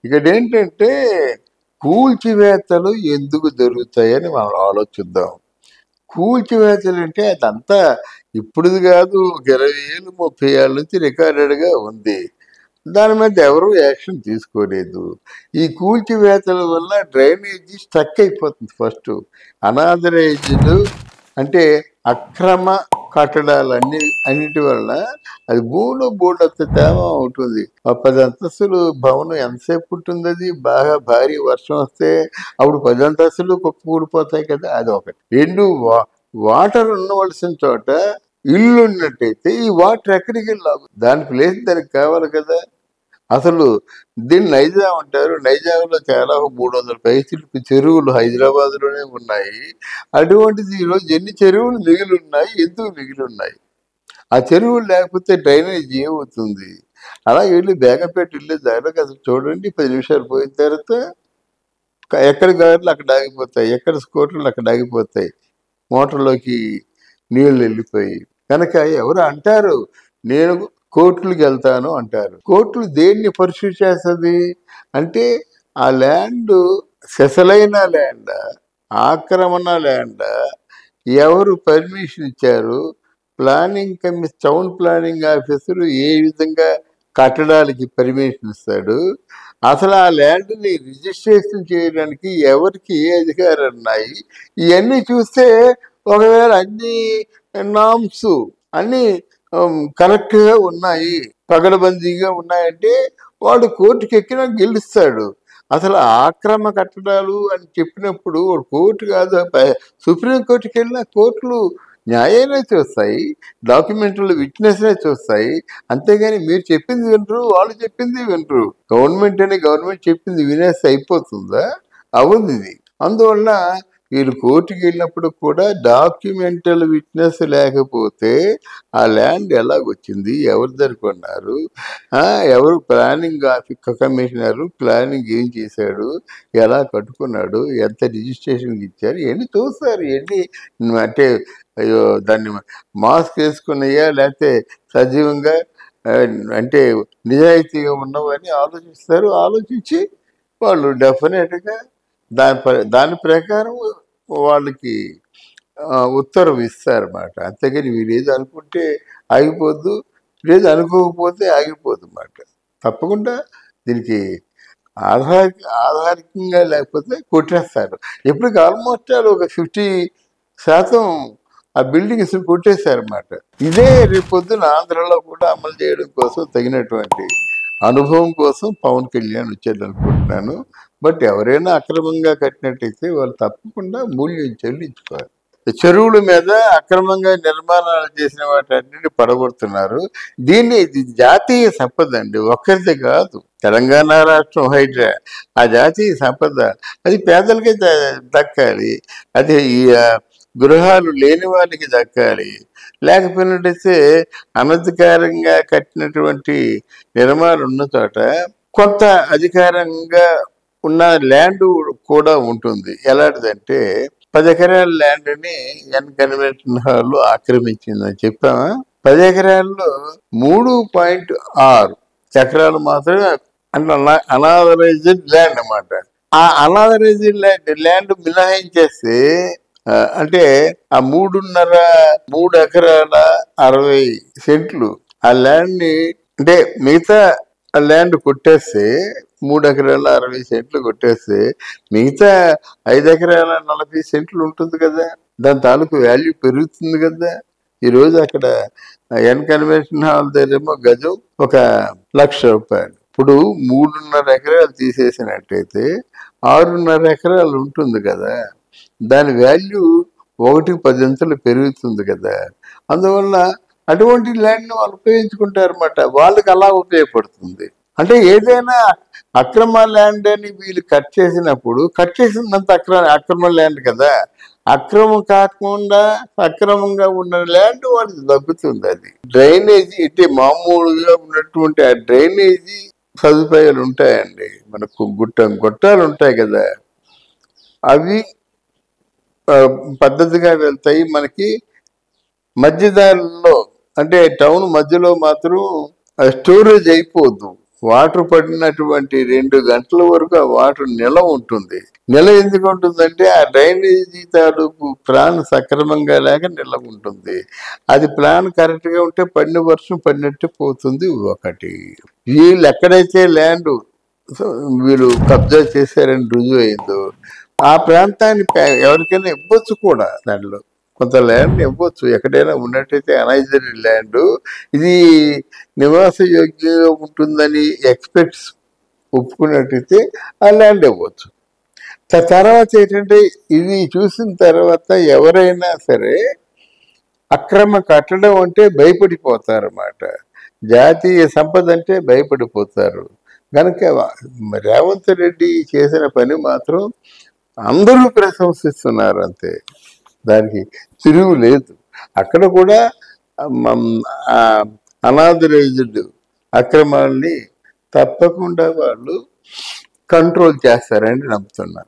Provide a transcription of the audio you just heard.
ఇక్కడ ఏంటంటే కూల్చివేతలు ఎందుకు జరుగుతాయని మనం ఆలోచిద్దాం. కూల్చివేతలు అంటే అదంతా ఇప్పుడుది కాదు, 20 ఏళ్ళు 30 ఏళ్ళ నుంచి రికార్డెడ్గా ఉంది. దాని మీద ఎవరు యాక్షన్ తీసుకోలేదు. ఈ కూల్చివేతల వల్ల డ్రైనేజీ స్టక్ అయిపోతుంది. ఫస్ట్ అనాథరైజ్డ్ అంటే అక్రమ కట్టడాలన్నీ అన్నిటి వల్ల అది భూమిలో బోర్డంత తేమ ఉంటుంది. 10 అంతస్తులు భవనం ఎంతసేపు ఉంటుంది? అది బాగా భారీ వర్షం వస్తే అప్పుడు 10 అంతస్తులు కూలిపోతాయి కదా. అది ఒకటి. రెండు, వాటర్ ఉండవలసిన చోట ఇల్లు ఉన్నట్టయితే ఈ వాటర్ ఎక్కడికి వెళ్ళాలి? దాని ప్లేస్ దానికి కావాలి కదా. అసలు దీన్ని నైజాం అంటారు. నైజాంలో చాలా 300 పైచిలకు చెరువులు హైదరాబాద్లోనే ఉన్నాయి. అటువంటిది ఈరోజు ఎన్ని చెరువులు మిగిలి ఉన్నాయి? ఎందుకు మిగిలి ఉన్నాయి? ఆ చెరువులు లేకపోతే డ్రైనేజ్ ఏమవుతుంది? అలా వెళ్ళి బేగంపేట వెళ్ళే దానికి అసలు చూడండి, 10 నిమిషాలు పోయిన తర్వాత ఎక్కడ గారులు అక్కడ ఆగిపోతాయి, ఎక్కడ స్కూటర్లు అక్కడ ఆగిపోతాయి, మోటార్లోకి నీళ్ళు వెళ్ళిపోయి. కనుక ఎవరు అంటారు నేను కోర్టులకు వెళ్తాను అంటారు. కోర్టులు దేన్ని పరిశీలి చేస్తుంది అంటే ఆ ల్యాండ్ సెసలైన ల్యాండ్, ఆక్రమణ ల్యాండ్, ఎవరు పర్మిషన్ ఇచ్చారు, ప్లానింగ్ టౌన్ ప్లానింగ్ ఆఫీసర్ ఏ విధంగా కట్టడాలకి పర్మిషన్ ఇస్తాడు, అసలు ఆ ల్యాండ్ని రిజిస్ట్రేషన్ చేయడానికి ఎవరికి ఏ అధికారాలు ఉన్నాయి, ఇవన్నీ చూస్తే ఒకవేళ అన్ని నామ్స్ అన్ని కరెక్ట్గా ఉన్నాయి, పగడబందీగా ఉన్నాయంటే వాడు కోర్టుకి ఎక్కినా గెలుస్తాడు. అసలు ఆక్రమ కట్టడాలు అని చెప్పినప్పుడు కోర్టు కాదు, సుప్రీంకోర్టుకి వెళ్ళిన కోర్టులు న్యాయాలే చూస్తాయి, డాక్యుమెంట్లు విట్నెస్లే చూస్తాయి. అంతేగాని మీరు చెప్పింది వినరు, వాళ్ళు చెప్పింది వినరు. గవర్నమెంట్ చెప్పింది వినేస్తే అయిపోతుందా? అవును ఇది. అందువల్ల వీళ్ళు కోర్టుకి వెళ్ళినప్పుడు కూడా డాక్యుమెంటల్ విట్నెస్ లేకపోతే ఆ ల్యాండ్ ఎలాగొచ్చింది, ఎవరి దగ్గర కొన్నారు, ఎవరు ప్లానింగ్ కమిషనరు ప్లానింగ్ ఏం చేశాడు, ఎలా కట్టుకున్నాడు, ఎంత రిజిస్ట్రేషన్కి ఇచ్చారు, ఇవన్నీ చూస్తారు. ఇవన్నీ అంటే అయ్యో దాన్ని మాస్క్ వేసుకున్నాయా లేకపోతే సజీవంగా అంటే నిజాయితీగా ఉన్నవని ఆలోచిస్తారు. ఆలోచించి వాళ్ళు డెఫినెట్గా దాని ప్రకారం వాళ్ళకి ఉత్తర్వు ఇస్తారన్నమాట. అంతేగాని వీరు ఏది అనుకుంటే ఆగిపోద్దు, లేదు అనుకోకపోతే ఆగిపోద్దు అన్నమాట. తప్పకుండా దీనికి ఆధారికంగా లేకపోతే కొట్టేస్తారు. ఎప్పటికి ఆల్మోస్ట్ ఒక 50% ఆ బిల్డింగ్స్ కొట్టేశారన్నమాట. ఇదే రేపొద్దున ఆంధ్రలో కూడా అమలు చేయడం కోసం తగినటువంటి అనుభవం కోసం పవన్ కళ్యాణ్ వచ్చేదనుకుంటున్నాను. బట్ ఎవరైనా అక్రమంగా కట్టినట్టయితే వాళ్ళు తప్పకుండా మూల్యం చెల్లించుకోవాలి. చెరువుల మీద అక్రమంగా నిర్మాణాలు చేసిన వాటన్నిటిని పడగొడుతున్నారు. ఇది జాతీయ సంపద అండి, ఒక్కరిదే కాదు. తెలంగాణ రాష్ట్రం హైడ్రా ఆ జాతీయ సంపద, అది పేదలకే దక్కాలి, అది గృహాలు లేని వాళ్ళకి దక్కాలి. లేకపోయినట్టయితే అనధికారంగా కట్టినటువంటి నిర్మాణాలు ఉన్న చోట కొంత అధికారంగా ఉన్న ల్యాండ్ కూడా ఉంటుంది. ఎలాంటిదంటే 10 ఎకరాల ల్యాండ్ని కన్వెన్షన్ హాల్ ఆక్రమించిందని చెప్పామా. 10 ఎకరాల్లో 3.6 ఎకరాలు మాత్రమే అనాథరైజ్డ్ ల్యాండ్ అన్నమాట. ఆ అనాథరైజ్డ్ ల్యాండ్ మినహాయించేస్తే అంటే ఆ 3 ఎకరాల 60 సెంట్లు ఆ ల్యాండ్ని అంటే మిగతా ఆ ల్యాండ్ కొట్టేస్తే 3 ఎకరాల 60 సెంట్లు కొట్టేస్తే మిగతా 5 ఎకరాల 40 సెంట్లు ఉంటుంది కదా, దాని తాలూకు వాల్యూ పెరుగుతుంది కదా. ఈరోజు అక్కడ కన్వెన్షన్ హాల్ దగ్గరేమో గజం 1,00,000 రూపాయలు. ఇప్పుడు 3.5 ఎకరాలు తీసేసినట్టయితే 6.5 ఎకరాలు ఉంటుంది కదా, దాని వాల్యూ 1/10 పెరుగుతుంది కదా. అందువల్ల అటువంటి ల్యాండ్ని వాళ్ళు ఉపయోగించుకుంటారన్నమాట. వాళ్ళకి అలా ఉపయోగపడుతుంది. అంటే ఏదైనా అక్రమ ల్యాండ్ అని వీళ్ళు కట్ చేసినప్పుడు కట్ చేసినంత అక్రమ ల్యాండ్ కదా, అక్రమం కాకుండా సక్రమంగా ఉన్న ల్యాండ్ వాళ్ళకి దక్కుతుంది. అది డ్రైనేజీ అంటే మామూలుగా ఉన్నటువంటి ఆ డ్రైనేజీ సదుపాయాలు ఉంటాయండి. మనకు గొట్టాలు ఉంటాయి కదా, అవి పద్ధతిగా వెళ్తాయి. మనకి మధ్యదారుల్లో అంటే టౌన్ మధ్యలో మాత్రం స్టోరేజ్ అయిపోద్దు వాటర్ పడినటువంటి 2 గంటల వరకు ఆ వాటర్ నిల ఉంటుంది. నిల ఎందుకు ఉంటుందంటే ఆ డ్రైనేజీ తాలూకు ప్లాన్ సక్రమంగా లేక నిల ఉంటుంది. అది ప్లాన్ కరెక్ట్గా ఉంటే పడిన వర్షం పడినట్టు పోతుంది. ఒకటి, వీళ్ళు ఎక్కడైతే ల్యాండ్ వీళ్ళు కబ్జా చేశారని రుజువు అయిందో ఆ ప్రాంతాన్ని ఎవరికైనా ఇవ్వచ్చు కూడా. దాంట్లో కొంత ల్యాండ్ ఇవ్వచ్చు, ఎక్కడైనా ఉన్నట్టయితే అనైజ్డ్ ల్యాండ్ ఇది నివాస యోగ్యంగా ఉంటుందని ఎక్స్పెక్ట్స్ ఒప్పుకున్నట్టయితే ఆ ల్యాండ్ ఇవ్వచ్చు. తర్వాత ఏంటంటే ఇది చూసిన తర్వాత ఎవరైనా సరే అక్రమ కట్టడం అంటే భయపడిపోతారన్నమాట. జాతీయ సంపద అంటే భయపడిపోతారు. కనుక రేవంత్ రెడ్డి చేసిన పని మాత్రం అందరూ ప్రశంసిస్తున్నారు, అంతే, దానికి తిరుగు లేదు. అక్కడ కూడా అనాథరైజ్డ్ అక్రమాల్ని తప్పకుండా వాళ్ళు కంట్రోల్ చేస్తారని నమ్ముతున్నా.